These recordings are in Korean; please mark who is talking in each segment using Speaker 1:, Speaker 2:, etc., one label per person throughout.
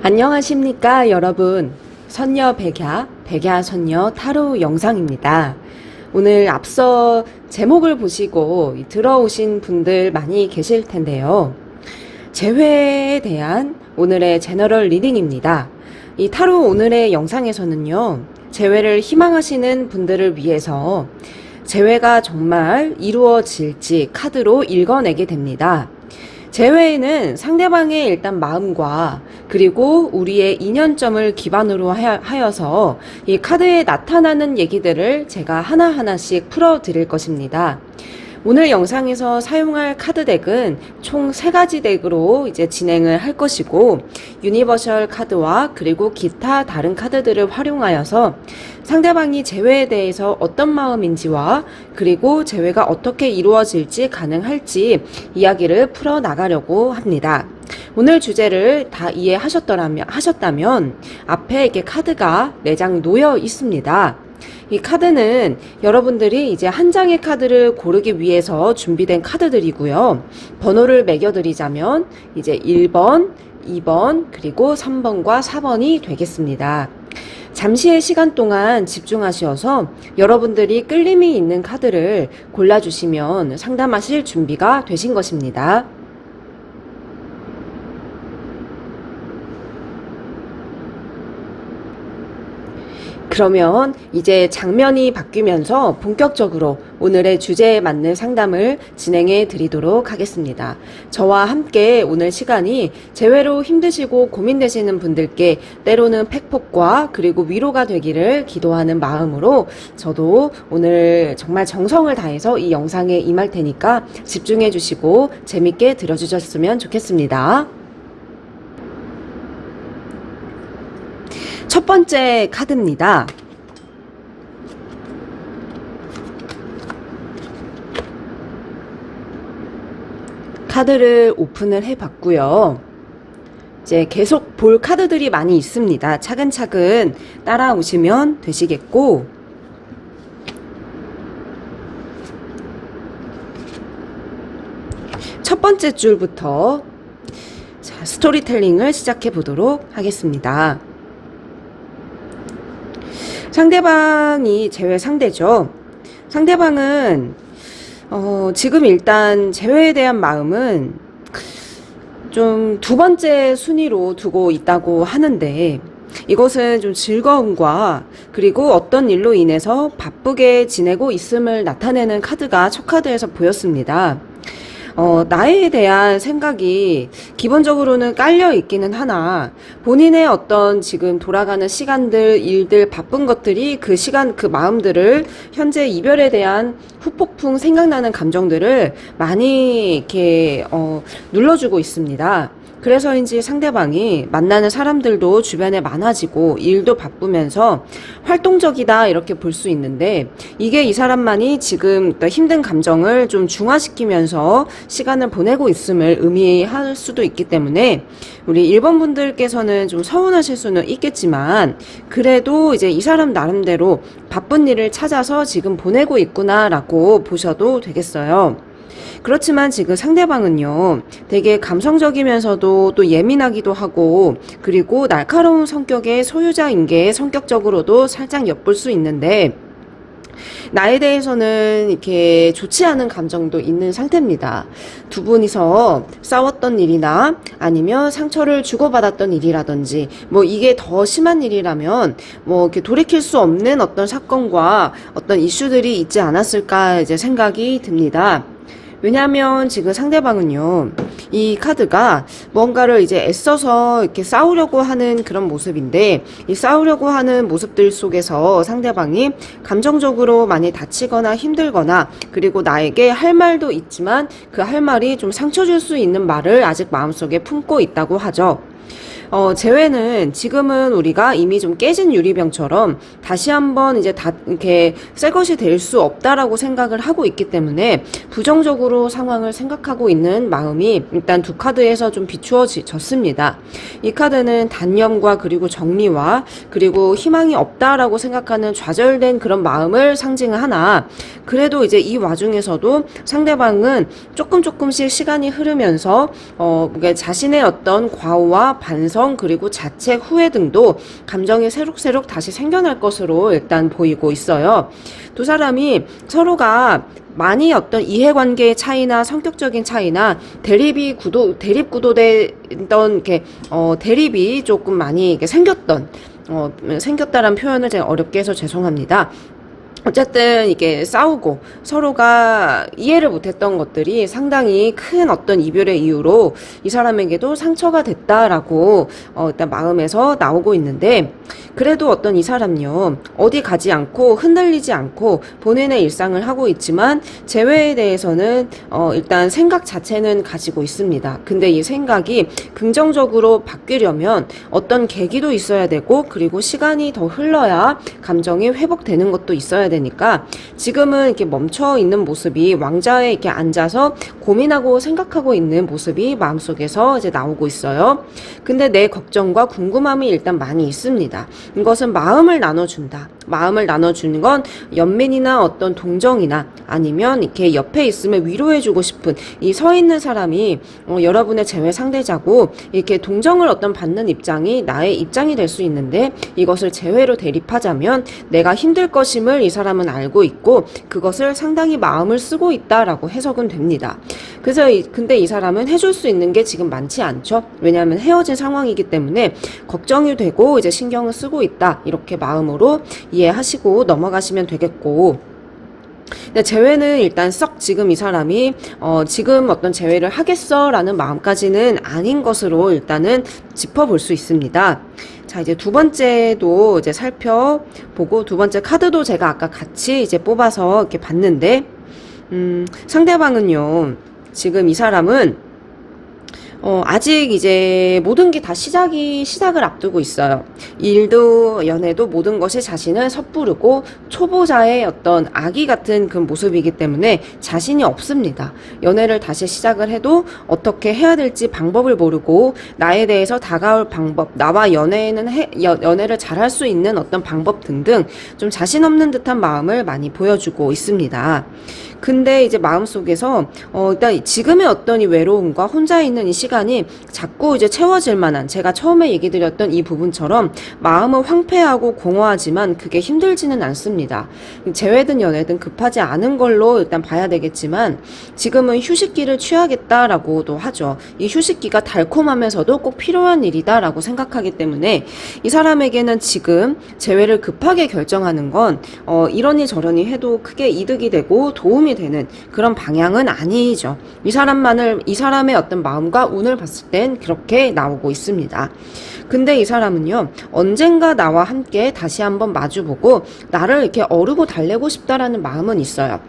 Speaker 1: 안녕하십니까 여러분. 선녀 백야 선녀 타로 영상입니다. 오늘 앞서 제목을 보시고 들어오신 분들 많이 계실 텐데요. 재회에 대한 오늘의 제너럴 리딩입니다. 이 타로 오늘의 영상에서는요, 재회를 희망하시는 분들을 위해서 재회가 정말 이루어질지 카드로 읽어내게 됩니다. 재회에는 상대방의 일단 마음과 그리고 우리의 인연점을 기반으로 하여서 이 카드에 나타나는 얘기들을 제가 하나하나씩 풀어드릴 것입니다. 오늘 영상에서 사용할 카드 덱은 총 3가지 덱으로 이제 진행을 할 것이고, 유니버셜 카드와 그리고 기타 다른 카드들을 활용하여서 상대방이 재회에 대해서 어떤 마음인지와 그리고 재회가 어떻게 이루어질지 가능할지 이야기를 풀어 나가려고 합니다. 오늘 주제를 다 하셨다면 앞에 이렇게 카드가 4장 놓여 있습니다. 이 카드는 여러분들이 이제 한 장의 카드를 고르기 위해서 준비된 카드들이고요. 번호를 매겨드리자면 이제 1번, 2번, 그리고 3번과 4번이 되겠습니다. 잠시의 시간 동안 집중하셔서 여러분들이 끌림이 있는 카드를 골라주시면 상담하실 준비가 되신 것입니다. 그러면 이제 장면이 바뀌면서 본격적으로 오늘의 주제에 맞는 상담을 진행해 드리도록 하겠습니다. 저와 함께 오늘 시간이 재회로 힘드시고 고민되시는 분들께 때로는 팩폭과 그리고 위로가 되기를 기도하는 마음으로 저도 오늘 정말 정성을 다해서 이 영상에 임할 테니까 집중해 주시고 재밌게 들어주셨으면 좋겠습니다. 첫 번째 카드입니다. 카드를 오픈을 해봤고요. 이제 계속 볼 카드들이 많이 있습니다. 차근차근 따라오시면 되시겠고, 첫 번째 줄부터 자, 스토리텔링을 시작해 보도록 하겠습니다. 상대방이 재회 상대죠. 상대방은 지금 일단 재회에 대한 마음은 좀 2번째 순위로 두고 있다고 하는데, 이것은 좀 즐거움과 그리고 어떤 일로 인해서 바쁘게 지내고 있음을 나타내는 카드가 첫 카드에서 보였습니다. 나에 대한 생각이 기본적으로는 깔려 있기는 하나, 본인의 어떤 지금 돌아가는 시간들, 일들, 바쁜 것들이 그 시간, 그 마음들을 현재 이별에 대한 후폭풍 생각나는 감정들을 많이 이렇게, 눌러주고 있습니다. 그래서인지 상대방이 만나는 사람들도 주변에 많아지고 일도 바쁘면서 활동적이다 이렇게 볼 수 있는데, 이게 이 사람만이 지금 힘든 감정을 좀 중화시키면서 시간을 보내고 있음을 의미할 수도 있기 때문에 우리 1번 분들께서는 좀 서운하실 수는 있겠지만, 그래도 이제 이 사람 나름대로 바쁜 일을 찾아서 지금 보내고 있구나라고 보셔도 되겠어요. 그렇지만 지금 상대방은요, 되게 감성적이면서도 또 예민하기도 하고, 그리고 날카로운 성격의 소유자인 게 성격적으로도 살짝 엿볼 수 있는데, 나에 대해서는 이렇게 좋지 않은 감정도 있는 상태입니다. 두 분이서 싸웠던 일이나 아니면 상처를 주고받았던 일이라든지, 뭐 이게 더 심한 일이라면 뭐 이렇게 돌이킬 수 없는 어떤 사건과 어떤 이슈들이 있지 않았을까 이제 생각이 듭니다. 왜냐하면 지금 상대방은요, 이 카드가 뭔가를 이제 애써서 이렇게 싸우려고 하는 그런 모습인데, 이 싸우려고 하는 모습들 속에서 상대방이 감정적으로 많이 다치거나 힘들거나, 그리고 나에게 할 말도 있지만 그 할 말이 좀 상처 줄 수 있는 말을 아직 마음속에 품고 있다고 하죠. 재회는 지금은 우리가 이미 좀 깨진 유리병처럼 다시 한번 이제 이렇게 새 것이 될 수 없다라고 생각을 하고 있기 때문에 부정적으로 상황을 생각하고 있는 마음이 일단 두 카드에서 좀 비추어졌습니다. 이 카드는 단념과 그리고 정리와 그리고 희망이 없다라고 생각하는 좌절된 그런 마음을 상징하나, 그래도 이제 이 와중에서도 상대방은 조금씩 시간이 흐르면서 자신의 어떤 과오와 반성 과정 그리고 자책 후회 등도 감정이 새록새록 다시 생겨날 것으로 일단 보이고 있어요. 두 사람이 서로가 많이 어떤 이해관계의 차이나 성격적인 차이나 대립 구도됐던 이렇게 대립이 조금 많이 이렇게 생겼다라는 표현을 제가 어렵게 해서 죄송합니다. 어쨌든 이게 싸우고 서로가 이해를 못했던 것들이 상당히 큰 어떤 이별의 이유로 이 사람에게도 상처가 됐다라고 일단 마음에서 나오고 있는데, 그래도 어떤 이 사람요, 어디 가지 않고 흔들리지 않고 본인의 일상을 하고 있지만 재회에 대해서는 일단 생각 자체는 가지고 있습니다. 근데 이 생각이 긍정적으로 바뀌려면 어떤 계기도 있어야 되고, 그리고 시간이 더 흘러야 감정이 회복되는 것도 있어야 되니까 지금은 이렇게 멈춰 있는 모습이, 왕좌에 이렇게 앉아서 고민하고 생각하고 있는 모습이 마음속에서 이제 나오고 있어요. 근데 내 걱정과 궁금함이 일단 많이 있습니다. 이것은 마음을 나눠준다. 마음을 나눠주는 건 연민이나 어떤 동정이나 아니면 이렇게 옆에 있으면 위로해주고 싶은 이 서 있는 사람이 여러분의 재회 상대자고, 이렇게 동정을 어떤 받는 입장이 나의 입장이 될 수 있는데, 이것을 재회로 대립하자면 내가 힘들 것임을 이 사람은 알고 있고 그것을 상당히 마음을 쓰고 있다라고 해석은 됩니다. 그래서 근데 이 사람은 해줄 수 있는 게 지금 많지 않죠. 왜냐하면 헤어진 상황이기 때문에 걱정이 되고 이제 신경을 쓰고 있다, 이렇게 마음으로 이해하시고 넘어가시면 되겠고, 근데 재회는 일단 썩 지금 이 사람이 지금 어떤 재회를 하겠어 라는 마음까지는 아닌 것으로 일단은 짚어볼 수 있습니다. 자, 이제 두 번째도 이제 살펴보고, 두 번째 카드도 제가 아까 같이 이제 뽑아서 이렇게 봤는데, 상대방은요, 지금 이 사람은 아직 이제 모든 게 다 시작을 앞두고 있어요. 일도 연애도 모든 것이 자신을 섣부르고 초보자의 어떤 아기 같은 그 모습이기 때문에 자신이 없습니다. 연애를 다시 시작을 해도 어떻게 해야 될지 방법을 모르고, 나에 대해서 다가올 방법, 나와 연애를 잘할 수 있는 어떤 방법 등등 좀 자신 없는 듯한 마음을 많이 보여주고 있습니다. 근데 이제 마음속에서 일단 지금의 어떤 이 외로움과 혼자 있는 이 시간이 자꾸 이제 채워질 만한, 제가 처음에 얘기 드렸던 이 부분처럼 마음은 황폐하고 공허하지만 그게 힘들지는 않습니다. 재회든 연애든 급하지 않은 걸로 일단 봐야 되겠지만, 지금은 휴식기를 취하겠다라고도 하죠. 이 휴식기가 달콤하면서도 꼭 필요한 일이다라고 생각하기 때문에 이 사람에게는 지금 재회를 급하게 결정하는 건 이러니 저러니 해도 크게 이득이 되고 도움이 되는 그런 방향은 아니죠. 이 사람의 어떤 마음과 운을 봤을 땐 그렇게 나오고 있습니다. 근데 이 사람은요, 언젠가 나와 함께 다시 한번 마주보고 나를 이렇게 어르고 달래고 싶다라는 마음은 있어요.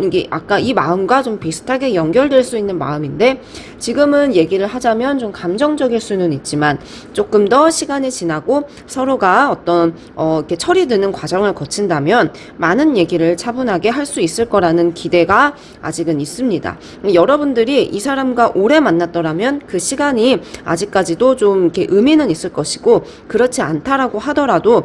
Speaker 1: 이게 아까 이 마음과 좀 비슷하게 연결될 수 있는 마음인데, 지금은 얘기를 하자면 좀 감정적일 수는 있지만 조금 더 시간이 지나고 서로가 어떤 이렇게 철이 드는 과정을 거친다면 많은 얘기를 차분하게 할 수 있을 거라는 기대가 아직은 있습니다. 여러분들이 이 사람과 오래 만났더라면 그 시간이 아직까지도 좀 이렇게 의미는 있을 것이고, 그렇지 않다라고 하더라도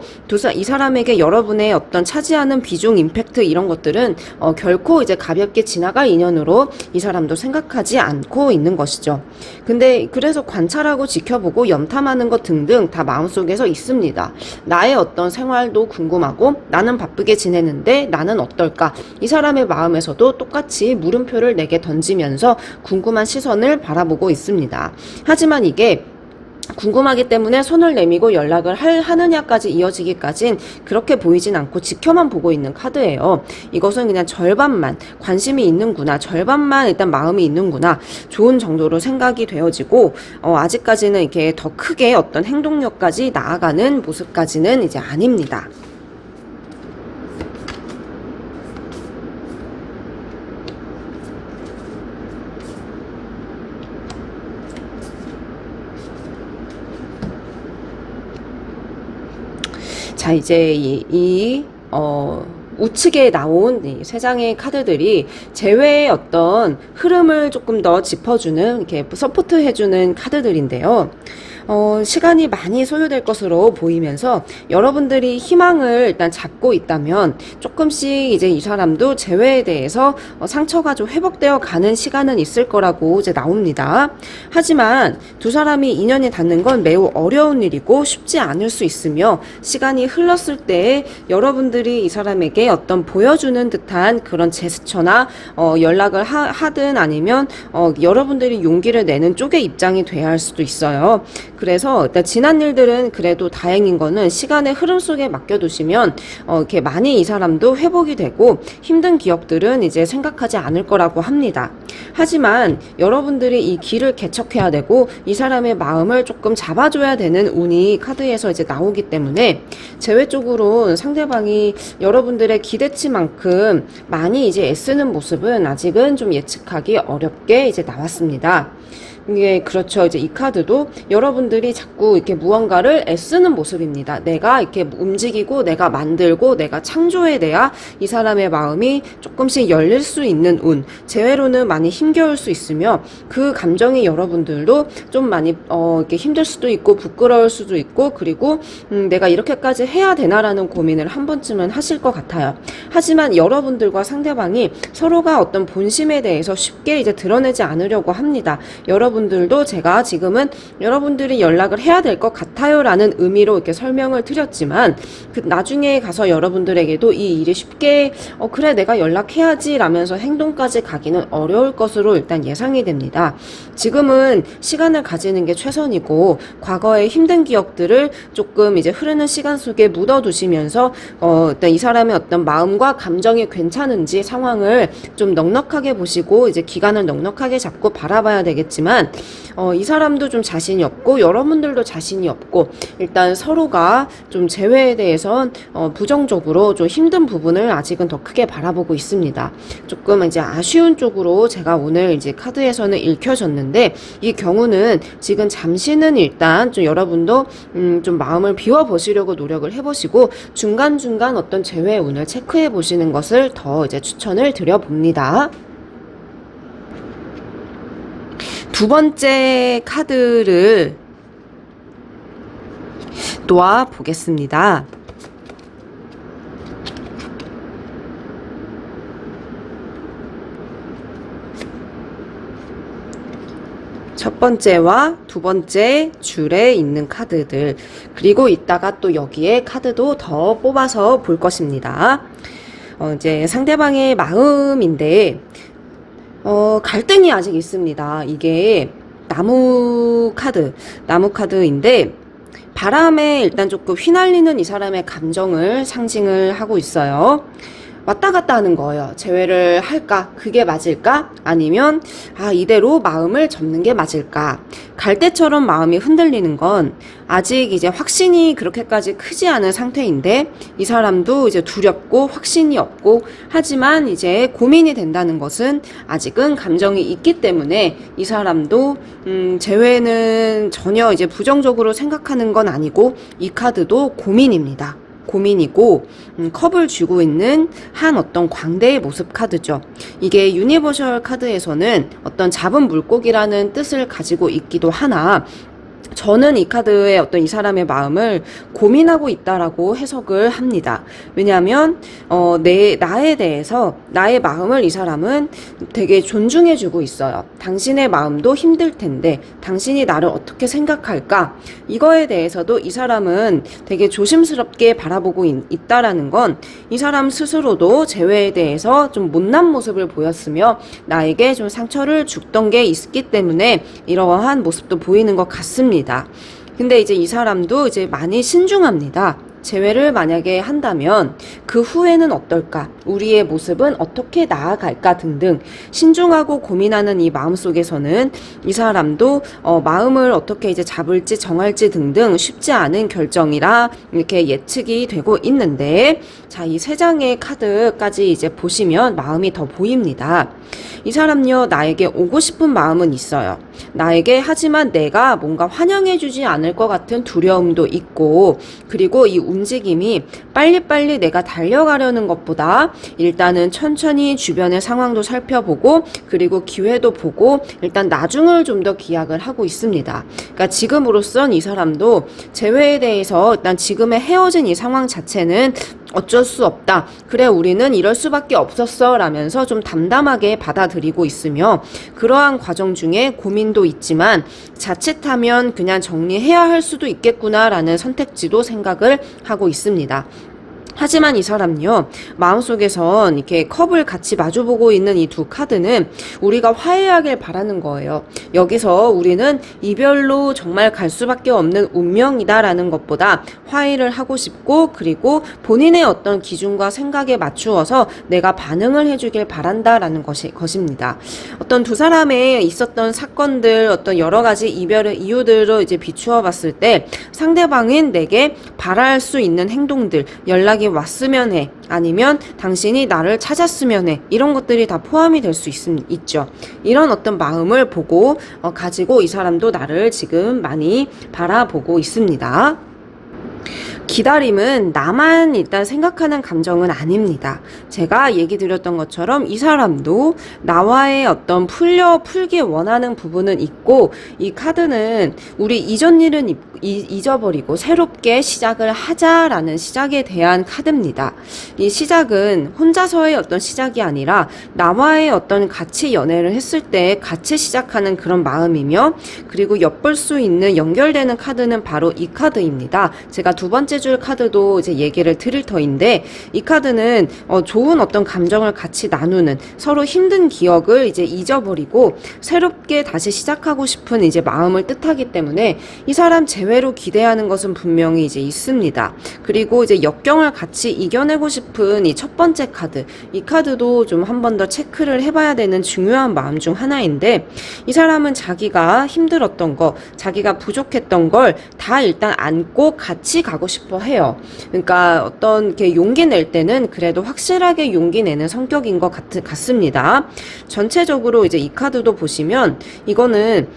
Speaker 1: 이 사람에게 여러분의 어떤 차지하는 비중, 임팩트 이런 것들은 결코 이제 가볍게 지나갈 인연으로 이 사람도 생각하지 않고 있는 것이죠. 근데 그래서 관찰하고 지켜보고 염탐하는 것 등등 다 마음속에서 있습니다. 나의 어떤 생활도 궁금하고, 나는 바쁘게 지내는데 나는 어떨까? 이 사람의 마음에서도 똑같이 물음표를 내게 던지면서 궁금한 시선을 바라보고 있습니다. 하지만 이게 궁금하기 때문에 손을 내밀고 연락을 하느냐까지 이어지기까진 그렇게 보이진 않고 지켜만 보고 있는 카드예요. 이것은 그냥 절반만 관심이 있는구나, 절반만 일단 마음이 있는구나, 좋은 정도로 생각이 되어지고, 아직까지는 이렇게 더 크게 어떤 행동력까지 나아가는 모습까지는 이제 아닙니다. 자, 이제 우측에 나온 이 세 장의 카드들이 재회의 어떤 흐름을 조금 더 짚어주는, 이렇게 서포트해주는 카드들인데요. 시간이 많이 소요될 것으로 보이면서 여러분들이 희망을 일단 잡고 있다면 조금씩 이제 이 사람도 재회에 대해서 상처가 좀 회복되어 가는 시간은 있을 거라고 이제 나옵니다. 하지만 두 사람이 인연이 닿는 건 매우 어려운 일이고 쉽지 않을 수 있으며 시간이 흘렀을 때 여러분들이 이 사람에게 어떤 보여주는 듯한 그런 제스처나 연락을 하든 아니면 여러분들이 용기를 내는 쪽의 입장이 돼야 할 수도 있어요. 그래서 일단 지난 일들은 그래도 다행인 거는 시간의 흐름 속에 맡겨두시면 이렇게 많이 이 사람도 회복이 되고 힘든 기억들은 이제 생각하지 않을 거라고 합니다. 하지만 여러분들이 이 길을 개척해야 되고 이 사람의 마음을 조금 잡아줘야 되는 운이 카드에서 이제 나오기 때문에 재회 쪽으로 상대방이 여러분들의 기대치만큼 많이 이제 애쓰는 모습은 아직은 좀 예측하기 어렵게 이제 나왔습니다. 이게 그렇죠. 이제 이 카드도 여러분들이 자꾸 이렇게 무언가를 애쓰는 모습입니다. 내가 이렇게 움직이고 내가 만들고 내가 창조에 대한 이 사람의 마음이 조금씩 열릴 수 있는 운. 재회로는 많이 힘겨울 수 있으며 그 감정이 여러분들도 좀 많이 이렇게 힘들 수도 있고 부끄러울 수도 있고 그리고 내가 이렇게까지 해야 되나라는 고민을 한 번쯤은 하실 것 같아요. 하지만 여러분들과 상대방이 서로가 어떤 본심에 대해서 쉽게 이제 드러내지 않으려고 합니다. 여러분들도 제가 지금은 여러분들이 연락을 해야 될 것 같아요 라는 의미로 이렇게 설명을 드렸지만 나중에 가서 여러분들에게도 이 일이 쉽게 그래 내가 연락해야지 라면서 행동까지 가기는 어려울 것으로 일단 예상이 됩니다. 지금은 시간을 가지는 게 최선이고 과거의 힘든 기억들을 조금 이제 흐르는 시간 속에 묻어두시면서 일단 이 사람의 어떤 마음과 감정이 괜찮은지 상황을 좀 넉넉하게 보시고 이제 기간을 넉넉하게 잡고 바라봐야 되겠지만 이 사람도 좀 자신이 없고 여러분들도 자신이 없고 일단 서로가 좀 재회에 대해선 부정적으로 좀 힘든 부분을 아직은 더 크게 바라보고 있습니다. 조금 이제 아쉬운 쪽으로 제가 오늘 이제 카드에서는 읽혀졌는데 이 경우는 지금 잠시는 일단 좀 여러분도 좀 마음을 비워보시려고 노력을 해보시고 중간중간 어떤 재회 운을 체크해 보시는 것을 더 이제 추천을 드려봅니다. 두 번째 카드를 놓아 보겠습니다. 첫 번째와 두 번째 줄에 있는 카드들 그리고 이따가 또 여기에 카드도 더 뽑아서 볼 것입니다. 이제 상대방의 마음인데 갈등이 아직 있습니다. 이게 나무 카드인데 바람에 일단 조금 휘날리는 이 사람의 감정을 상징을 하고 있어요. 왔다 갔다 하는 거예요. 재회를 할까? 그게 맞을까? 아니면 이대로 마음을 접는 게 맞을까? 갈대처럼 마음이 흔들리는 건 아직 이제 확신이 그렇게까지 크지 않은 상태인데 이 사람도 이제 두렵고 확신이 없고 하지만 이제 고민이 된다는 것은 아직은 감정이 있기 때문에 이 사람도 재회는 전혀 이제 부정적으로 생각하는 건 아니고 이 카드도 고민입니다. 고민이고 컵을 쥐고 있는 한 어떤 광대의 모습 카드죠. 이게 유니버셜 카드에서는 어떤 잡은 물고기라는 뜻을 가지고 있기도 하나 저는 이 카드의 어떤 이 사람의 마음을 고민하고 있다라고 해석을 합니다. 왜냐하면 나에 대해서 나의 마음을 이 사람은 되게 존중해주고 있어요. 당신의 마음도 힘들 텐데 당신이 나를 어떻게 생각할까? 이거에 대해서도 이 사람은 되게 조심스럽게 바라보고 있다라는 건 이 사람 스스로도 재회에 대해서 좀 못난 모습을 보였으며 나에게 좀 상처를 줬던 게 있기 때문에 이러한 모습도 보이는 것 같습니다. 근데 이제 이 사람도 이제 많이 신중합니다. 재회를 만약에 한다면 그 후에는 어떨까? 우리의 모습은 어떻게 나아갈까? 등등 신중하고 고민하는 이 마음 속에서는 이 사람도 마음을 어떻게 이제 잡을지 정할지 등등 쉽지 않은 결정이라 이렇게 예측이 되고 있는데 자, 이 세 장의 카드까지 이제 보시면 마음이 더 보입니다. 이 사람요, 나에게 오고 싶은 마음은 있어요. 나에게 하지만 내가 뭔가 환영해주지 않을 것 같은 두려움도 있고, 그리고 이 움직임이 빨리빨리 내가 달려가려는 것보다 일단은 천천히 주변의 상황도 살펴보고, 그리고 기회도 보고 일단 나중을 좀 더 기약을 하고 있습니다. 그러니까 지금으로선 이 사람도 재회에 대해서 일단 지금의 헤어진 이 상황 자체는 어쩔 수 없다. 그래, 우리는 이럴 수밖에 없었어 라면서 좀 담담하게 받아들이고 있으며, 그러한 과정 중에 고민도 있지만 자칫하면 그냥 정리해야 할 수도 있겠구나 라는 선택지도 생각을 하고 있습니다. 하지만 이 사람은요, 마음속에선 이렇게 컵을 같이 마주보고 있는 이 두 카드는 우리가 화해하길 바라는 거예요. 여기서 우리는 이별로 정말 갈 수밖에 없는 운명이다라는 것보다 화해를 하고 싶고, 그리고 본인의 어떤 기준과 생각에 맞추어서 내가 반응을 해주길 바란다라는 것입니다. 어떤 두 사람의 있었던 사건들, 어떤 여러 가지 이별의 이유들을 이제 비추어 봤을 때 상대방은 내게 바랄 수 있는 행동들, 연락이 왔으면 해, 아니면 당신이 나를 찾았으면 해, 이런 것들이 다 포함이 될 수 있죠. 이런 어떤 마음을 보고 가지고 이 사람도 나를 지금 많이 바라보고 있습니다. 기다림은 나만 일단 생각하는 감정은 아닙니다. 제가 얘기 드렸던 것처럼 이 사람도 나와의 어떤 풀기 원하는 부분은 있고, 이 카드는 우리 이전 일은 잊어버리고 새롭게 시작을 하자라는 시작에 대한 카드입니다. 이 시작은 혼자서의 어떤 시작이 아니라 나와의 어떤 같이 연애를 했을 때 같이 시작하는 그런 마음이며, 그리고 엿볼 수 있는 연결되는 카드는 바로 이 카드입니다. 제가 두 번째 줄 카드도 이제 얘기를 드릴 터인데, 이 카드는 좋은 어떤 감정을 같이 나누는, 서로 힘든 기억을 이제 잊어버리고 새롭게 다시 시작하고 싶은 이제 마음을 뜻하기 때문에 이 사람 재회로 기대하는 것은 분명히 이제 있습니다. 그리고 이제 역경을 같이 이겨내고 싶은 이 첫 번째 카드, 이 카드도 좀 한 번 더 체크를 해봐야 되는 중요한 마음 중 하나인데, 이 사람은 자기가 힘들었던 거, 자기가 부족했던 걸 다 일단 안고 같이 가고 싶어 해요. 그러니까 어떤 이렇게 용기 낼 때는 그래도 확실하게 용기 내는 성격인 것 같습니다. 전체적으로 이제 이 카드도 보시면 이거는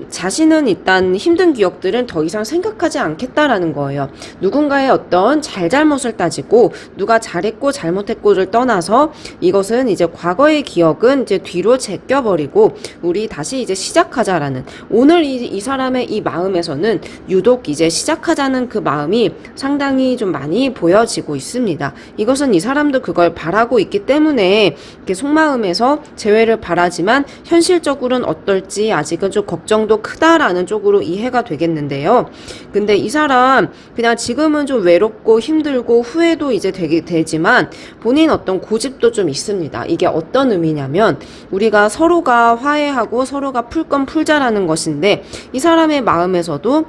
Speaker 1: 자신은 일단 힘든 기억들은 더 이상 생각하지 않겠다라는 거예요. 누군가의 어떤 잘잘못을 따지고 누가 잘했고 잘못했고를 떠나서 이것은 이제 과거의 기억은 이제 뒤로 제껴버리고 우리 다시 이제 시작하자라는, 오늘 이 사람의 이 마음에서는 유독 이제 시작하자는 그 마음이 상당히 좀 많이 보여지고 있습니다. 이것은 이 사람도 그걸 바라고 있기 때문에 이렇게 속마음에서 재회를 바라지만 현실적으로는 어떨지 아직은 좀 걱정도 크다라는 쪽으로 이해가 되겠는데요. 근데 이 사람 그냥 지금은 좀 외롭고 힘들고 후회도 이제 되지만 본인 어떤 고집도 좀 있습니다. 이게 어떤 의미냐면, 우리가 서로가 화해하고 서로가 풀 건 풀자라는 것인데, 이 사람의 마음에서도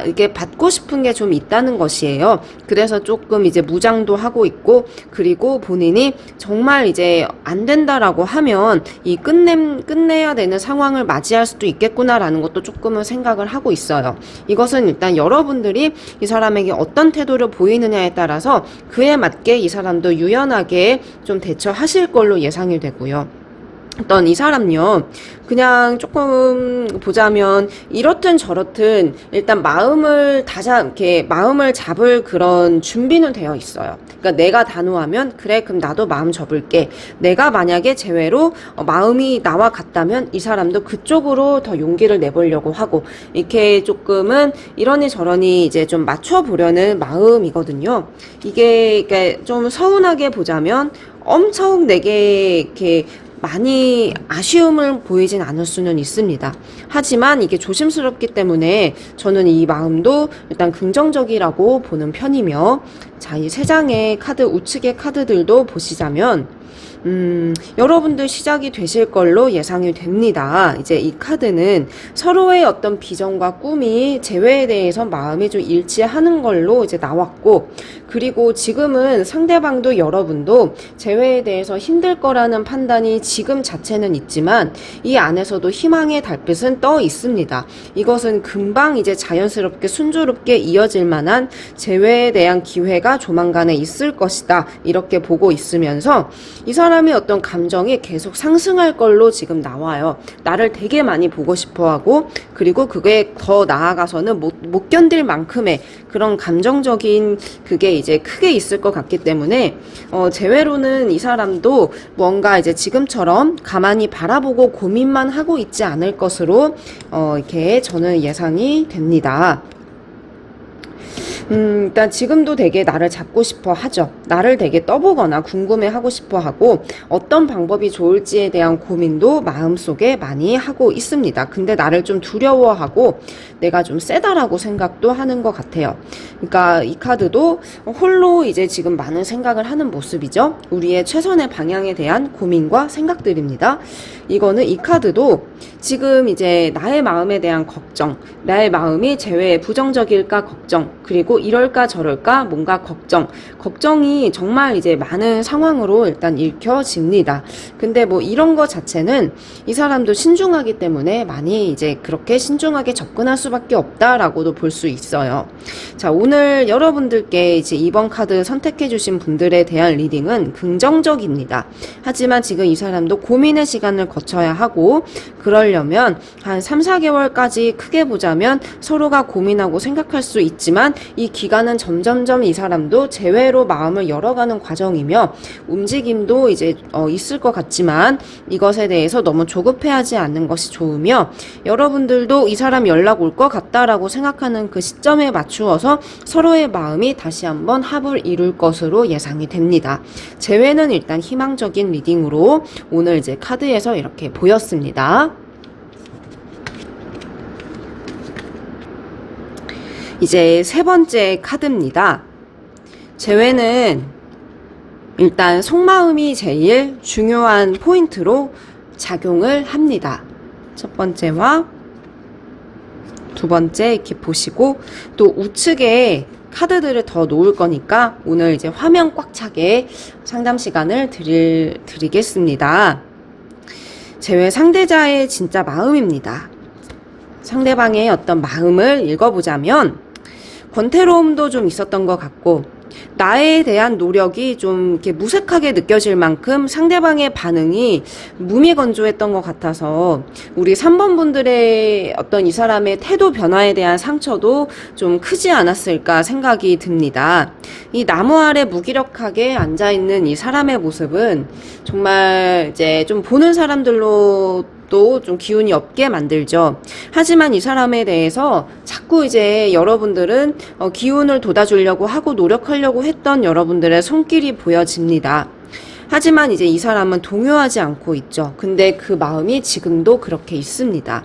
Speaker 1: 이게 받고 싶은 게 좀 있다는 것이에요. 그래서 조금 이제 무장도 하고 있고, 그리고 본인이 정말 이제 안 된다라고 하면 이 끝내야 되는 상황을 맞이할 수도 있겠구나라는 것도 조금은 생각을 하고 있어요. 이것은 일단 여러분들이 이 사람에게 어떤 태도를 보이느냐에 따라서 그에 맞게 이 사람도 유연하게 좀 대처하실 걸로 예상이 되고요. 어떤 이 사람요, 그냥 조금 보자면 이렇든 저렇든 일단 마음을 잡을 그런 준비는 되어 있어요. 그러니까 내가 단호하면 그래, 그럼 나도 마음 접을게. 내가 만약에 재회로 마음이 나와 같다면 이 사람도 그쪽으로 더 용기를 내보려고 하고, 이렇게 조금은 이러니 저러니 이제 좀 맞춰보려는 마음이거든요. 이게 그러니까 좀 서운하게 보자면 엄청 내게 이렇게 많이 아쉬움을 보이진 않을 수는 있습니다. 하지만 이게 조심스럽기 때문에 저는 이 마음도 일단 긍정적이라고 보는 편이며, 자, 이 세 장의 카드, 우측의 카드들도 보시자면 여러분들 시작이 되실 걸로 예상이 됩니다. 이제 이 카드는 서로의 어떤 비전과 꿈이 재회에 대해서 마음이 좀 일치하는 걸로 이제 나왔고, 그리고 지금은 상대방도 여러분도 재회에 대해서 힘들 거라는 판단이 지금 자체는 있지만 이 안에서도 희망의 달빛은 떠 있습니다. 이것은 금방 이제 자연스럽게 순조롭게 이어질 만한 재회에 대한 기회가 조만간에 있을 것이다, 이렇게 보고 있으면서 이 사람 사람의 어떤 감정이 계속 상승할 걸로 지금 나와요. 나를 되게 많이 보고 싶어 하고, 그리고 그게 더 나아가서는 못 견딜 만큼의 그런 감정적인 그게 이제 크게 있을 것 같기 때문에, 재회로는 이 사람도 뭔가 이제 지금처럼 가만히 바라보고 고민만 하고 있지 않을 것으로, 이렇게 저는 예상이 됩니다. 일단 지금도 되게 나를 잡고 싶어 하죠. 나를 되게 떠보거나 궁금해 하고 싶어 하고, 어떤 방법이 좋을지에 대한 고민도 마음속에 많이 하고 있습니다. 근데 나를 좀 두려워하고 내가 좀 세다라고 생각도 하는 것 같아요. 그러니까 이 카드도 홀로 이제 지금 많은 생각을 하는 모습이죠. 우리의 최선의 방향에 대한 고민과 생각들입니다. 이거는 이 카드도 지금 이제 나의 마음에 대한 걱정, 나의 마음이 재회에 부정적일까 걱정, 그리고 이럴까 저럴까 뭔가 걱정이 정말 이제 많은 상황으로 일단 읽혀집니다. 근데 뭐 이런 거 자체는 이 사람도 신중하기 때문에 많이 이제 그렇게 신중하게 접근할 수밖에 없다라고도 볼 수 있어요. 자, 오늘 여러분들께 이제 이번 카드 선택해 주신 분들에 대한 리딩은 긍정적입니다. 하지만 지금 이 사람도 고민의 시간을 거쳐야 하고, 그러려면 한 3, 4개월까지 크게 보자면 서로가 고민하고 생각할 수 있지만, 이 기간은 점점점 이 사람도 재회로 마음을 열어가는 과정이며 움직임도 이제 있을 것 같지만, 이것에 대해서 너무 조급해하지 않는 것이 좋으며, 여러분들도 이 사람 연락 올 것 같다라고 생각하는 그 시점에 맞추어서 서로의 마음이 다시 한번 합을 이룰 것으로 예상이 됩니다. 재회는 일단 희망적인 리딩으로 오늘 이제 카드에서 이렇게 보였습니다. 이제 세 번째 카드입니다. 재회는 일단 속마음이 제일 중요한 포인트로 작용을 합니다. 첫 번째와 두 번째 이렇게 보시고, 또 우측에 카드들을 더 놓을 거니까 오늘 이제 화면 꽉 차게 상담 시간을 드리겠습니다. 재회 상대자의 진짜 마음입니다. 상대방의 어떤 마음을 읽어보자면 권태로움도 좀 있었던 것 같고, 나에 대한 노력이 좀 이렇게 무색하게 느껴질 만큼 상대방의 반응이 무미건조했던 것 같아서 우리 3번 분들의 어떤 이 사람의 태도 변화에 대한 상처도 좀 크지 않았을까 생각이 듭니다. 이 나무 아래 무기력하게 앉아있는 이 사람의 모습은 정말 이제 좀 보는 사람들로 또 좀 기운이 없게 만들죠. 하지만 이 사람에 대해서 자꾸 이제 여러분들은 기운을 돋아주려고 하고 노력하려고 했던 여러분들의 손길이 보여집니다. 하지만 이제 이 사람은 동요하지 않고 있죠. 근데 그 마음이 지금도 그렇게 있습니다.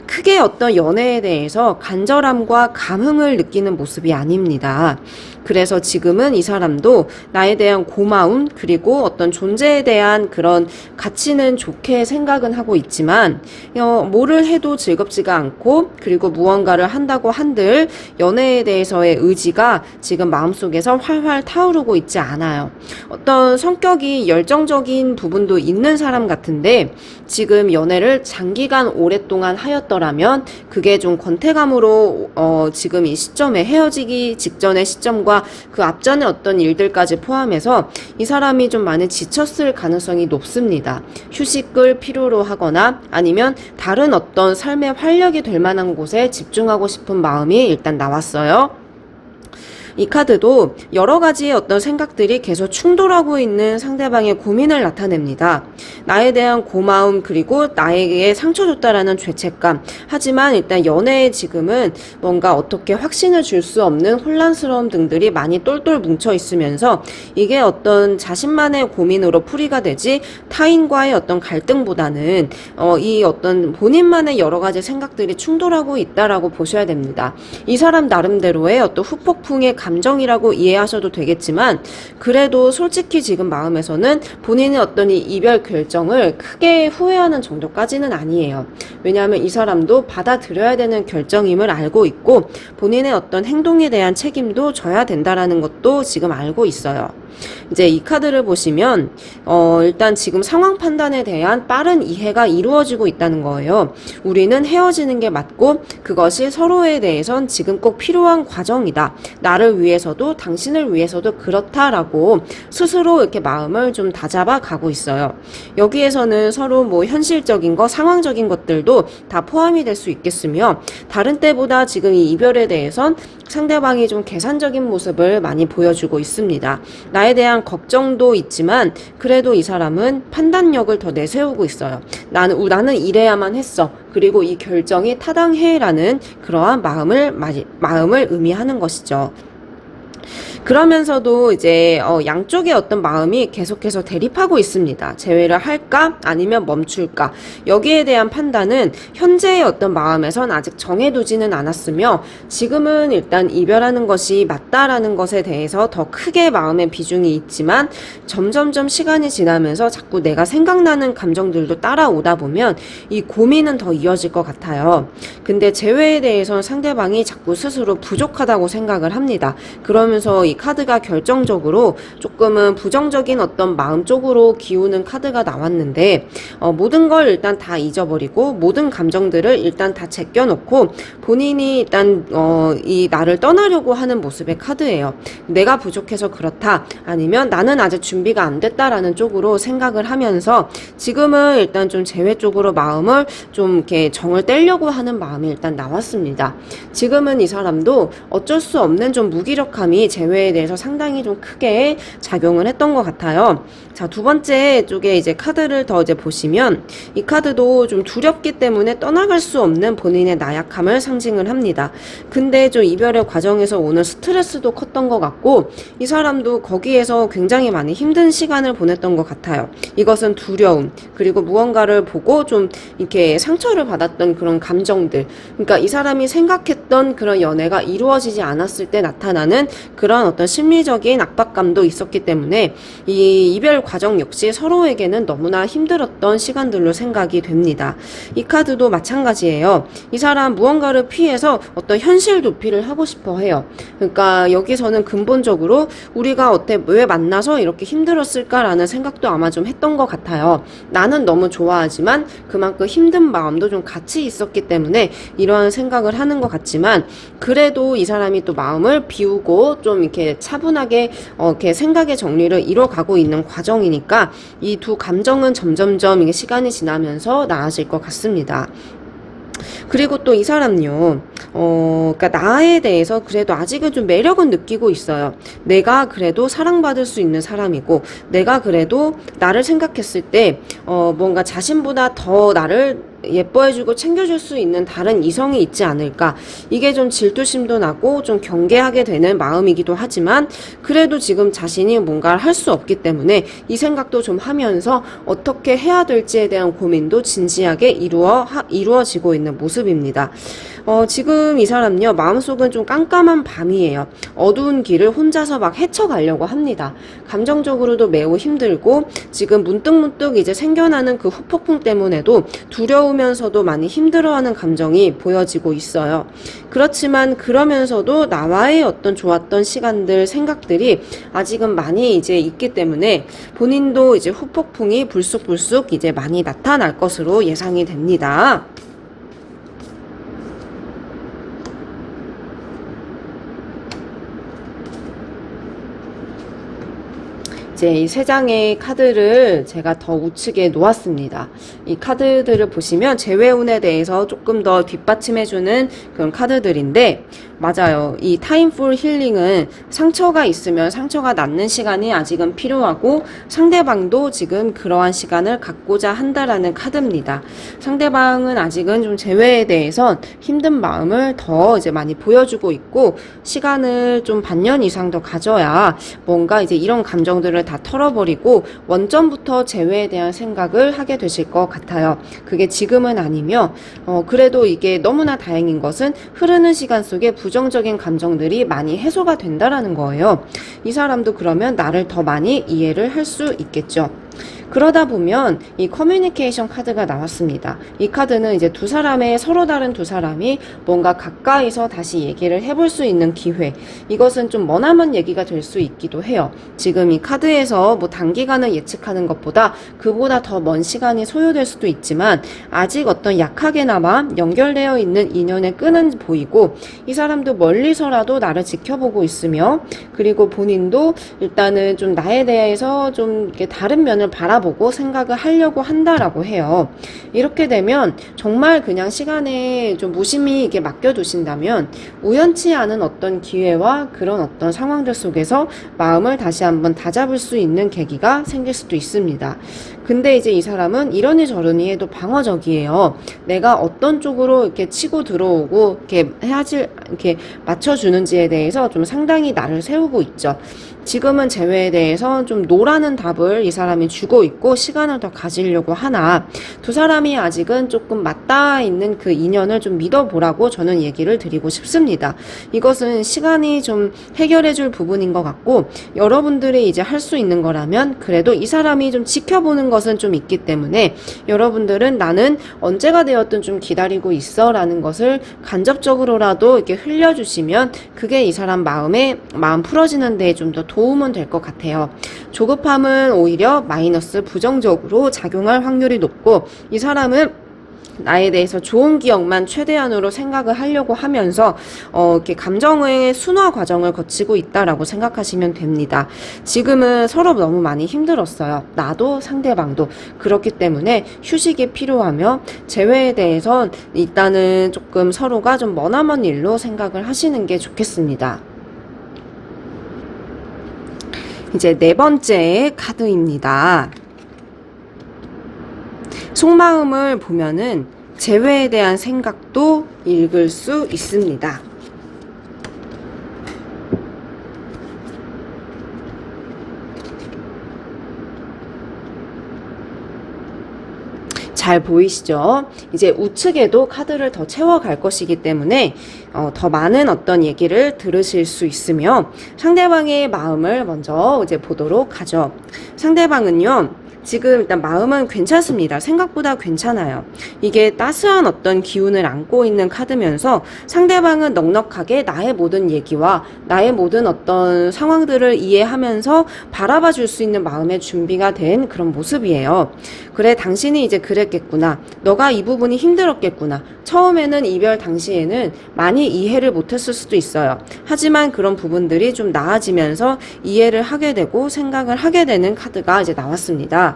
Speaker 1: 크게 어떤 연애에 대해서 간절함과 감흥을 느끼는 모습이 아닙니다. 그래서 지금은 이 사람도 나에 대한 고마움, 그리고 어떤 존재에 대한 그런 가치는 좋게 생각은 하고 있지만, 뭐를 해도 즐겁지가 않고, 그리고 무언가를 한다고 한들 연애에 대해서의 의지가 지금 마음속에서 활활 타오르고 있지 않아요. 어떤 성격이 열정적인 부분도 있는 사람 같은데, 지금 연애를 장기간 오랫동안 하였더라면 그게 좀 권태감으로 지금 이 시점에 헤어지기 직전의 시점과 그 앞전의 어떤 일들까지 포함해서 이 사람이 좀 많이 지쳤을 가능성이 높습니다. 휴식을 필요로 하거나 아니면 다른 어떤 삶의 활력이 될 만한 곳에 집중하고 싶은 마음이 일단 나왔어요. 이 카드도 여러 가지의 어떤 생각들이 계속 충돌하고 있는 상대방의 고민을 나타냅니다. 나에 대한 고마움, 그리고 나에게 상처 줬다라는 죄책감. 하지만 일단 연애에 지금은 뭔가 어떻게 확신을 줄 수 없는 혼란스러움 등들이 많이 똘똘 뭉쳐 있으면서 이게 어떤 자신만의 고민으로 풀이가 되지 타인과의 어떤 갈등보다는 이 어떤 본인만의 여러 가지 생각들이 충돌하고 있다라고 보셔야 됩니다. 이 사람 나름대로의 어떤 후폭풍의 감정이라고 이해하셔도 되겠지만, 그래도 솔직히 지금 마음에서는 본인의 어떤 이 이별 결정을 크게 후회하는 정도까지는 아니에요. 왜냐하면 이 사람도 받아들여야 되는 결정임을 알고 있고, 본인의 어떤 행동에 대한 책임도 져야 된다라는 것도 지금 알고 있어요. 이제 이 카드를 보시면 일단 지금 상황 판단에 대한 빠른 이해가 이루어지고 있다는 거예요. 우리는 헤어지는 게 맞고 그것이 서로에 대해선 지금 꼭 필요한 과정이다. 나를 나를 위해서도 당신을 위해서도 그렇다라고 스스로 이렇게 마음을 좀 다잡아 가고 있어요. 여기에서는 서로 뭐 현실적인 거, 상황적인 것들도 다 포함이 될 수 있겠으며, 다른 때보다 지금 이 이별에 대해선 상대방이 좀 계산적인 모습을 많이 보여주고 있습니다. 나에 대한 걱정도 있지만 그래도 이 사람은 판단력을 더 내세우고 있어요. 나는 이래야만 했어. 그리고 이 결정이 타당해라는 그러한 마음을 의미하는 것이죠. 그러면서도 이제 양쪽의 어떤 마음이 계속해서 대립하고 있습니다. 재회를 할까 아니면 멈출까. 여기에 대한 판단은 현재의 어떤 마음에선 아직 정해두지는 않았으며, 지금은 일단 이별하는 것이 맞다라는 것에 대해서 더 크게 마음의 비중이 있지만, 점점점 시간이 지나면서 자꾸 내가 생각나는 감정들도 따라오다 보면 이 고민은 더 이어질 것 같아요. 근데 재회에 대해서는 상대방이 자꾸 스스로 부족하다고 생각을 합니다. 그러면서 이 카드가 결정적으로 조금은 부정적인 어떤 마음 쪽으로 기우는 카드가 나왔는데, 모든 걸 일단 다 잊어버리고 모든 감정들을 일단 다 제껴놓고 본인이 일단 이 나를 떠나려고 하는 모습의 카드예요. 내가 부족해서 그렇다, 아니면 나는 아직 준비가 안 됐다라는 쪽으로 생각을 하면서 지금은 일단 좀 재회 쪽으로 마음을 좀 이렇게 정을 떼려고 하는 마음이 일단 나왔습니다. 지금은 이 사람도 어쩔 수 없는 좀 무기력함이 재회에 대해서 상당히 좀 크게 작용을 했던 것 같아요. 자, 두 번째 쪽에 이제 카드를 더 이제 보시면, 이 카드도 좀 두렵기 때문에 떠나갈 수 없는 본인의 나약함을 상징을 합니다. 근데 좀 이별의 과정에서 오는 스트레스도 컸던 것 같고, 이 사람도 거기에서 굉장히 많이 힘든 시간을 보냈던 것 같아요. 이것은 두려움, 그리고 무언가를 보고 좀 이렇게 상처를 받았던 그런 감정들, 그러니까 이 사람이 생각했던 그런 연애가 이루어지지 않았을 때 나타나는 그런 어떤 심리적인 압박감도 있었기 때문에 이 이별 과정 역시 서로에게는 너무나 힘들었던 시간들로 생각이 됩니다. 이 카드도 마찬가지예요. 이 사람 무언가를 피해서 어떤 현실 도피를 하고 싶어 해요. 그러니까 여기서는 근본적으로 우리가 왜 만나서 이렇게 힘들었을까라는 생각도 아마 좀 했던 것 같아요. 나는 너무 좋아하지만 그만큼 힘든 마음도 좀 같이 있었기 때문에 이러한 생각을 하는 것 같지만, 그래도 이 사람이 또 마음을 비우고 좀 이렇게 차분하게 이렇게 생각의 정리를 이뤄가고 있는 과정이니까 이 두 감정은 점점점 이게 시간이 지나면서 나아질 것 같습니다. 그리고 또 이 사람요, 그러니까 나에 대해서 그래도 아직은 좀 매력은 느끼고 있어요. 내가 그래도 사랑받을 수 있는 사람이고, 내가 그래도 나를 생각했을 때 뭔가 자신보다 더 나를 예뻐해주고 챙겨줄 수 있는 다른 이성이 있지 않을까. 이게 좀 질투심도 나고 좀 경계하게 되는 마음이기도 하지만, 그래도 지금 자신이 뭔가를 할 수 없기 때문에 이 생각도 좀 하면서 어떻게 해야 될지에 대한 고민도 진지하게 이루어지고 있는 모습입니다. 지금 이 사람요, 마음속은 좀 깜깜한 밤이에요. 어두운 길을 혼자서 막 헤쳐가려고 합니다. 감정적으로도 매우 힘들고, 지금 문득문득 이제 생겨나는 그 후폭풍 때문에도 두려우면서도 많이 힘들어하는 감정이 보여지고 있어요. 그렇지만 그러면서도 나와의 어떤 좋았던 시간들, 생각들이 아직은 많이 이제 있기 때문에 본인도 이제 후폭풍이 불쑥불쑥 이제 많이 나타날 것으로 예상이 됩니다. 이제 이 세 장의 카드를 제가 더 우측에 놓았습니다. 이 카드들을 보시면 재회운에 대해서 조금 더 뒷받침해주는 그런 카드들인데, 맞아요. 이 타임 풀 힐링은 상처가 있으면 상처가 낫는 시간이 아직은 필요하고, 상대방도 지금 그러한 시간을 갖고자 한다라는 카드입니다. 상대방은 아직은 좀 재회에 대해서 힘든 마음을 더 이제 많이 보여주고 있고, 시간을 좀 반년 이상 더 가져야 뭔가 이제 이런 감정들을 다 털어버리고 원점부터 재회에 대한 생각을 하게 되실 것 같아요. 그게 지금은 아니며, 그래도 이게 너무나 다행인 것은 흐르는 시간 속에 부정적인 감정들이 많이 해소가 된다라는 거예요. 이 사람도 그러면 나를 더 많이 이해를 할 수 있겠죠. 그러다 보면 이 커뮤니케이션 카드가 나왔습니다. 이 카드는 이제 서로 다른 두 사람이 뭔가 가까이서 다시 얘기를 해볼 수 있는 기회. 이것은 좀 머나먼 얘기가 될 수 있기도 해요. 지금 이 카드에서 뭐 단기간을 예측하는 것보다 그보다 더 먼 시간이 소요될 수도 있지만 아직 어떤 약하게나마 연결되어 있는 인연의 끈은 보이고 이 사람도 멀리서라도 나를 지켜보고 있으며 그리고 본인도 일단은 좀 나에 대해서 좀 이렇게 다른 면을 바라보고 생각을 하려고 한다라고 해요. 이렇게 되면 정말 그냥 시간에 좀 무심히 이렇게 맡겨두신다면 우연치 않은 어떤 기회와 그런 어떤 상황들 속에서 마음을 다시 한번 다잡을 수 있는 계기가 생길 수도 있습니다. 근데 이제 이 사람은 이러니 저러니 해도 방어적이에요. 내가 어떤 쪽으로 이렇게 치고 들어오고 이렇게 맞춰주는지에 대해서 좀 상당히 나를 세우고 있죠. 지금은 재회에 대해서 좀 노라는 답을 이 사람이 주고 있고 시간을 더 가지려고 하나 두 사람이 아직은 조금 맞닿아 있는 그 인연을 좀 믿어보라고 저는 얘기를 드리고 싶습니다. 이것은 시간이 좀 해결해 줄 부분인 것 같고 여러분들이 이제 할 수 있는 거라면 그래도 이 사람이 좀 지켜보는 것은 좀 있기 때문에 여러분들은 나는 언제가 되었든 좀 기다리고 있어 라는 것을 간접적으로라도 이렇게 흘려주시면 그게 이 사람 마음 풀어지는 데 좀 더 도움은 될 것 같아요. 조급함은 오히려 마이너스 부정적으로 작용할 확률이 높고 이 사람은 나에 대해서 좋은 기억만 최대한으로 생각을 하려고 하면서 이렇게 감정의 순화 과정을 거치고 있다라고 생각하시면 됩니다. 지금은 서로 너무 많이 힘들었어요. 나도 상대방도. 그렇기 때문에 휴식이 필요하며 재회에 대해서 일단은 조금 서로가 좀 머나먼 일로 생각을 하시는 게 좋겠습니다. 이제 네 번째 카드입니다. 속마음을 보면은 재회에 대한 생각도 읽을 수 있습니다. 잘 보이시죠? 이제 우측에도 카드를 더 채워갈 것이기 때문에 더 많은 어떤 얘기를 들으실 수 있으며 상대방의 마음을 먼저 이제 보도록 하죠. 상대방은요. 지금 일단 마음은 괜찮습니다. 생각보다 괜찮아요. 이게 따스한 어떤 기운을 안고 있는 카드면서 상대방은 넉넉하게 나의 모든 얘기와 나의 모든 어떤 상황들을 이해하면서 바라봐 줄 수 있는 마음의 준비가 된 그런 모습이에요. 그래, 당신이 이제 그랬겠구나. 너가 이 부분이 힘들었겠구나. 처음에는 이별 당시에는 많이 이해를 못했을 수도 있어요. 하지만 그런 부분들이 좀 나아지면서 이해를 하게 되고 생각을 하게 되는 카드가 이제 나왔습니다.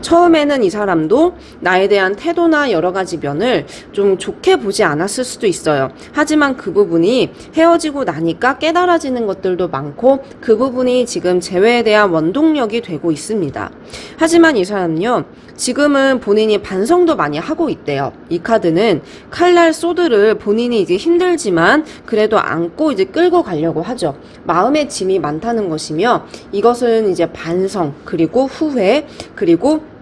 Speaker 1: 처음에는 이 사람도 나에 대한 태도나 여러 가지 면을 좀 좋게 보지 않았을 수도 있어요. 하지만 그 부분이 헤어지고 나니까 깨달아지는 것들도 많고 그 부분이 지금 재회에 대한 원동력이 되고 있습니다. 하지만 이 사람은요. 지금은 본인이 반성도 많이 하고 있대요. 이 카드는 칼날 소드를 본인이 이제 힘들지만 그래도 안고 이제 끌고 가려고 하죠. 마음의 짐이 많다는 것이며 이것은 이제 반성 그리고 후회 그리고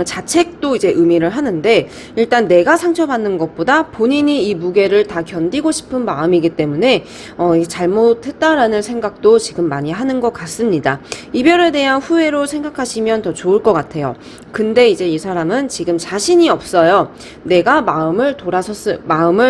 Speaker 1: 자책도 이제 의미를 하는데 일단 내가 상처받는 것보다 본인이 이 무게를 다 견디고 싶은 마음이기 때문에 잘못했다라는 생각도 지금 많이 하는 것 같습니다. 이별에 대한 후회로 생각하시면 더 좋을 것 같아요. 근데 이제 이 사람은 지금 자신이 없어요. 내가 마음을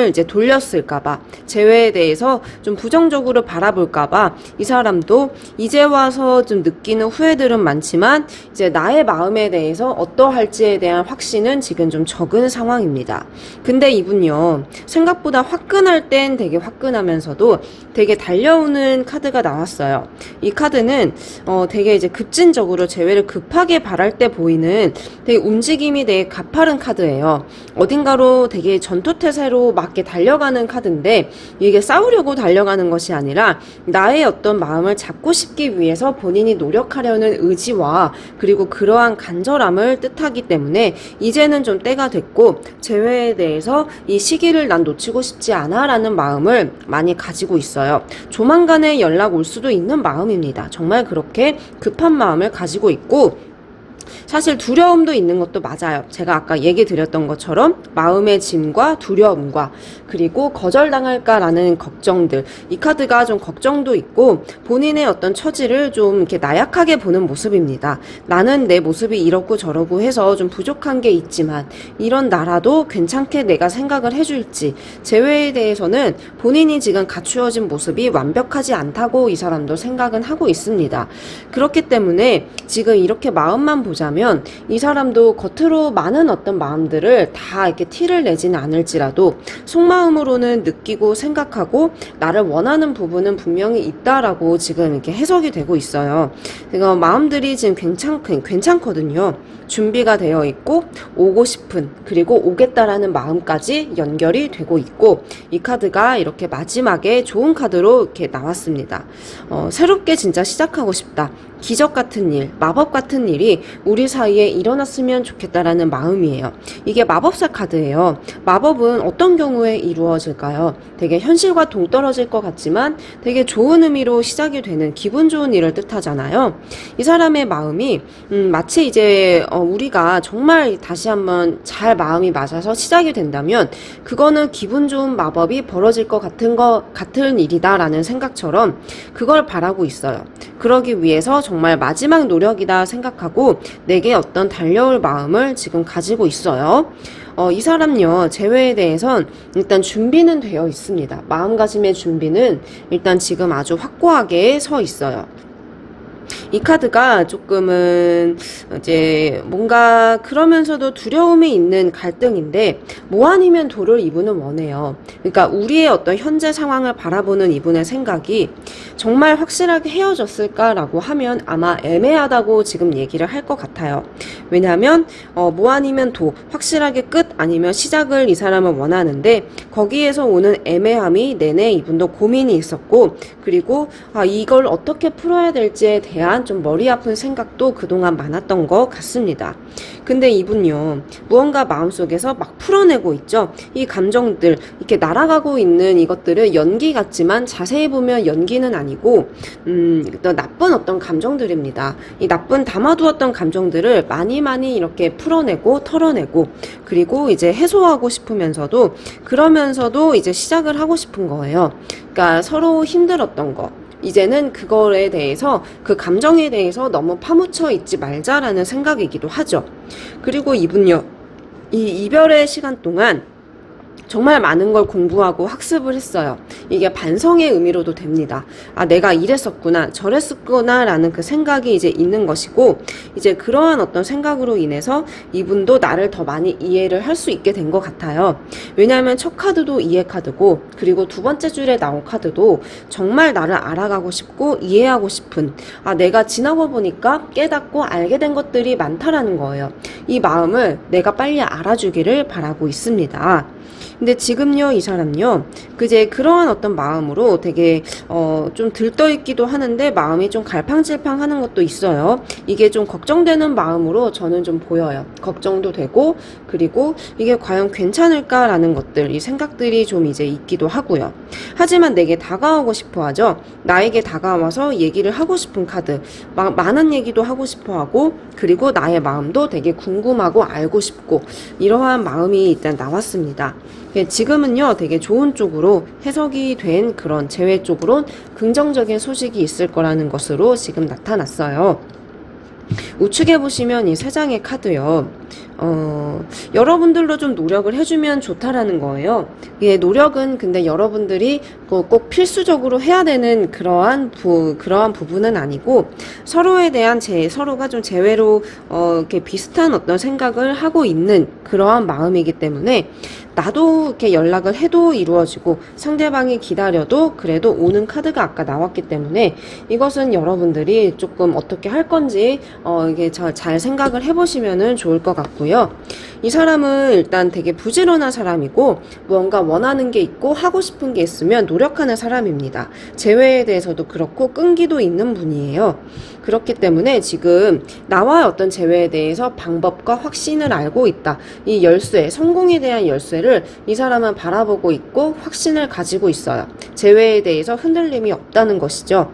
Speaker 1: 이제 돌렸을까봐 재회에 대해서 좀 부정적으로 바라볼까봐 이 사람도 이제 와서 좀 느끼는 후회들은 많지만 이제 나의 마음에 대해서 어떠할지에 대한 확신은 지금 좀 적은 상황입니다. 근데 이분요 생각보다 화끈할 땐 되게 화끈하면서도 되게 달려오는 카드가 나왔어요. 이 카드는 되게 이제 급진적으로 재회를 급하게 바랄 때 보이는 되게 움직임이 되게 가파른 카드예요. 어딘가로 되게 전투태세로 맞게 달려가는 카드인데 이게 싸우려고 달려가는 것이 아니라 나의 어떤 마음을 잡고 싶기 위해서 본인이 노력하려는 의지와 그리고 그러한 간절함을 뜻하기 때문에 이제는 좀 때가 됐고 재회에 대해서 이 시기를 난 놓치고 싶지 않아 라는 마음을 많이 가지고 있어요. 조만간에 연락 올 수도 있는 마음입니다. 정말 그렇게 급한 마음을 가지고 있고 사실 두려움도 있는 것도 맞아요. 제가 아까 얘기 드렸던 것처럼 마음의 짐과 두려움과 그리고 거절당할까라는 걱정들, 이 카드가 좀 걱정도 있고 본인의 어떤 처지를 좀 이렇게 나약하게 보는 모습입니다. 나는 내 모습이 이렇고 저러고 해서 좀 부족한 게 있지만 이런 나라도 괜찮게 내가 생각을 해줄지, 재회에 대해서는 본인이 지금 갖추어진 모습이 완벽하지 않다고 이 사람도 생각은 하고 있습니다. 그렇기 때문에 지금 이렇게 마음만 보자면 이 사람도 겉으로 많은 어떤 마음들을 다 이렇게 티를 내지는 않을지라도 속마음으로는 느끼고 생각하고 나를 원하는 부분은 분명히 있다라고 지금 이렇게 해석이 되고 있어요. 그러니까 마음들이 지금 괜찮거든요. 준비가 되어 있고 오고 싶은, 그리고 오겠다라는 마음까지 연결이 되고 있고, 이 카드가 이렇게 마지막에 좋은 카드로 이렇게 나왔습니다. 새롭게 진짜 시작하고 싶다. 기적 같은 일, 마법 같은 일이 우리 사이에 일어났으면 좋겠다라는 마음이에요. 이게 마법사 카드예요. 마법은 어떤 경우에 이루어질까요? 되게 현실과 동떨어질 것 같지만 되게 좋은 의미로 시작이 되는 기분 좋은 일을 뜻하잖아요. 이 사람의 마음이 마치 이제 우리가 정말 다시 한번 잘 마음이 맞아서 시작이 된다면 그거는 기분 좋은 마법이 벌어질 것 같은 일이다라는 생각처럼 그걸 바라고 있어요. 그러기 위해서 정말 마지막 노력이다 생각하고 내게 어떤 달려올 마음을 지금 가지고 있어요. 이 사람요, 재회에 대해선 일단 준비는 되어 있습니다. 마음가짐의 준비는 일단 지금 아주 확고하게 서 있어요. 이 카드가 조금은 이제 뭔가 그러면서도 두려움이 있는 갈등인데, 뭐 아니면 도를 이분은 원해요. 그러니까 우리의 어떤 현재 상황을 바라보는 이분의 생각이 정말 확실하게 헤어졌을까라고 하면 아마 애매하다고 지금 얘기를 할 것 같아요. 왜냐하면 뭐 아니면 도, 확실하게 끝 아니면 시작을 이 사람은 원하는데 거기에서 오는 애매함이 내내 이분도 고민이 있었고, 그리고 이걸 어떻게 풀어야 될지에 대한 좀 머리 아픈 생각도 그동안 많았던 것 같습니다. 근데 이분요, 무언가 마음속에서 막 풀어내고 있죠. 이 감정들, 이렇게 날아가고 있는 이것들은 연기 같지만 자세히 보면 연기는 아니고 또 나쁜 어떤 감정들입니다. 이 나쁜 담아두었던 감정들을 많이 이렇게 풀어내고 털어내고, 그리고 이제 해소하고 싶으면서도 그러면서도 이제 시작을 하고 싶은 거예요. 그러니까 서로 힘들었던 거, 이제는 그거에 대해서, 그 감정에 대해서 너무 파묻혀 있지 말자라는 생각이기도 하죠. 그리고 이분요, 이 이별의 시간 동안 정말 많은 걸 공부하고 학습을 했어요. 이게 반성의 의미로도 됩니다. 내가 이랬었구나, 저랬었구나 라는 그 생각이 이제 있는 것이고, 이제 그러한 어떤 생각으로 인해서 이분도 나를 더 많이 이해를 할 수 있게 된 것 같아요. 왜냐하면 첫 카드도 이해 카드고, 그리고 두 번째 줄에 나온 카드도 정말 나를 알아가고 싶고 이해하고 싶은, 내가 지나고 보니까 깨닫고 알게 된 것들이 많다라는 거예요. 이 마음을 내가 빨리 알아주기를 바라고 있습니다. 근데 지금요, 이 사람요, 그제 그러한 어떤 마음으로 되게 좀 들떠있기도 하는데 마음이 좀 갈팡질팡 하는 것도 있어요. 이게 좀 걱정되는 마음으로 저는 좀 보여요. 걱정도 되고, 그리고 이게 과연 괜찮을까라는 것들, 이 생각들이 좀 이제 있기도 하고요. 하지만 내게 다가오고 싶어 하죠. 나에게 다가와서 얘기를 하고 싶은 카드, 많은 얘기도 하고 싶어 하고, 그리고 나의 마음도 되게 궁금하고 알고 싶고, 이러한 마음이 일단 나왔습니다. 지금은요, 되게 좋은 쪽으로 해석이 된 그런 재회 쪽으론 긍정적인 소식이 있을 거라는 것으로 지금 나타났어요. 우측에 보시면 이 세 장의 카드요, 여러분들도 좀 노력을 해주면 좋다라는 거예요. 예, 노력은 근데 여러분들이 꼭 필수적으로 해야 되는 그러한 부분은 아니고, 서로에 대한 서로가 좀 재회로 이렇게 비슷한 어떤 생각을 하고 있는 그러한 마음이기 때문에 나도 이렇게 연락을 해도 이루어지고 상대방이 기다려도 그래도 오는 카드가 아까 나왔기 때문에 이것은 여러분들이 조금 어떻게 할 건지 이게 잘 생각을 해보시면은 좋을 것 같고요. 이 사람은 일단 되게 부지런한 사람이고 무언가 원하는 게 있고 하고 싶은 게 있으면 노력하는 사람입니다. 재회에 대해서도 그렇고 끈기도 있는 분이에요. 그렇기 때문에 지금 나와 어떤 재회에 대해서 방법과 확신을 알고 있다. 이 열쇠, 성공에 대한 열쇠를 이 사람은 바라보고 있고 확신을 가지고 있어요. 재회에 대해서 흔들림이 없다는 것이죠.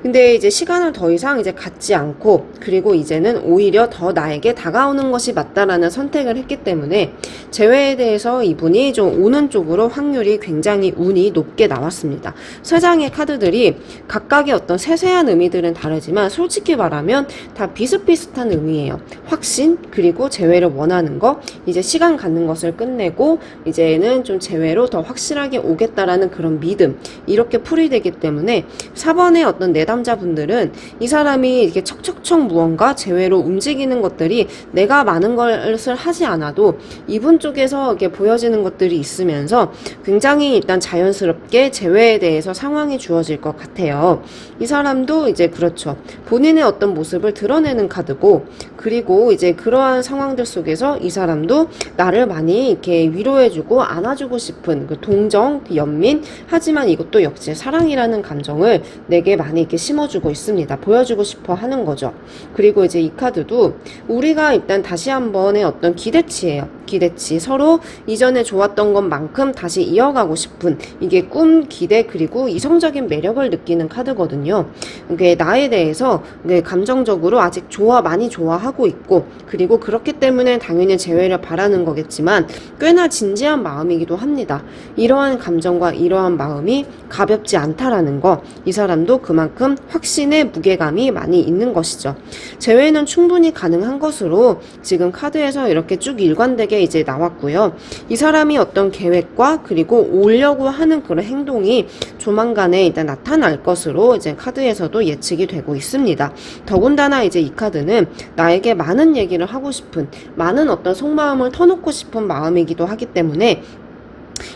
Speaker 1: 근데 이제 시간을 더 이상 이제 갖지 않고, 그리고 이제는 오히려 더 나에게 다가오는 것이 맞다라는 선택을 했기 때문에 재회에 대해서 이분이 좀 오는 쪽으로 확률이 굉장히 운이 높게 나왔습니다. 세 장의 카드들이 각각의 어떤 세세한 의미들은 다르지만 솔직히 말하면 다 비슷비슷한 의미예요. 확신, 그리고 재회를 원하는 것, 이제 시간 갖는 것을 끝내고 이제는 좀 재회로 더 확실하게 오겠다라는 그런 믿음, 이렇게 풀이되기 때문에 4번의 어떤 내담자분들은 이 사람이 이렇게 척척척 무언가 재회로 움직이는 것들이 내가 많은 것을 하지 않아도 이분 쪽에서 이렇게 보여지는 것들이 있으면서 굉장히 일단 자연스럽게 재회에 대해서 상황이 주어질 것 같아요. 이 사람도 이제 그렇죠. 본인의 어떤 모습을 드러내는 카드고, 그리고 이제 그러한 상황들 속에서 이 사람도 나를 많이 이렇게 위로해주고 안아주고 싶은 그 동정, 그 연민, 하지만 이것도 역시 사랑이라는 감정을 내게 많이 이렇게 심어주고 있습니다. 보여주고 싶어 하는 거죠. 그리고 이제 이 카드도 우리가 일단 다시 한번의 어떤 기대치예요. 기대치. 서로 이전에 좋았던 것만큼 다시 이어가고 싶은, 이게 꿈, 기대, 그리고 이성적인 매력을 느끼는 카드거든요. 이게 나에 대해서 감정적으로 아직 많이 좋아하고 있고, 그리고 그렇기 때문에 당연히 재회를 바라는 거겠지만 꽤나 진지한 마음이기도 합니다. 이러한 감정과 이러한 마음이 가볍지 않다라는 거, 이 사람도 그만큼 확신의 무게감이 많이 있는 것이죠. 재회는 충분히 가능한 것으로 지금 카드에서 이렇게 쭉 일관되게 이제 나왔고요. 이 사람이 어떤 계획과 그리고 오려고 하는 그런 행동이 조만간에 일단 나타날 것으로 이제 카드에서도 예측이 되고 있습니다. 더군다나 이제 이 카드는 나에게 많은 얘기를 하고 싶은, 많은 어떤 속마음을 터놓고 싶은 마음이기도 하기 때문에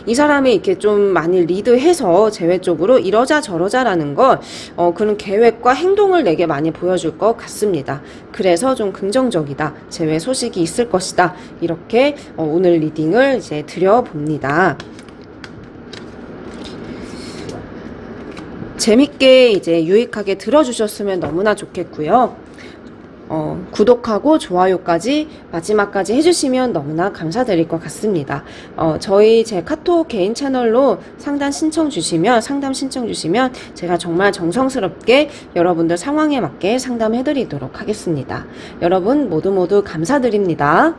Speaker 1: 이 사람이 이렇게 좀 많이 리드해서 재회 쪽으로 이러자 저러자라는 걸 그런 계획과 행동을 내게 많이 보여줄 것 같습니다. 그래서 좀 긍정적이다, 재회 소식이 있을 것이다, 이렇게 오늘 리딩을 이제 드려봅니다. 재밌게 이제 유익하게 들어주셨으면 너무나 좋겠고요. 구독하고 좋아요까지 마지막까지 해주시면 너무나 감사드릴 것 같습니다. 제 카톡 개인 채널로 상담 신청 주시면 제가 정말 정성스럽게 여러분들 상황에 맞게 상담해드리도록 하겠습니다. 여러분 모두 감사드립니다.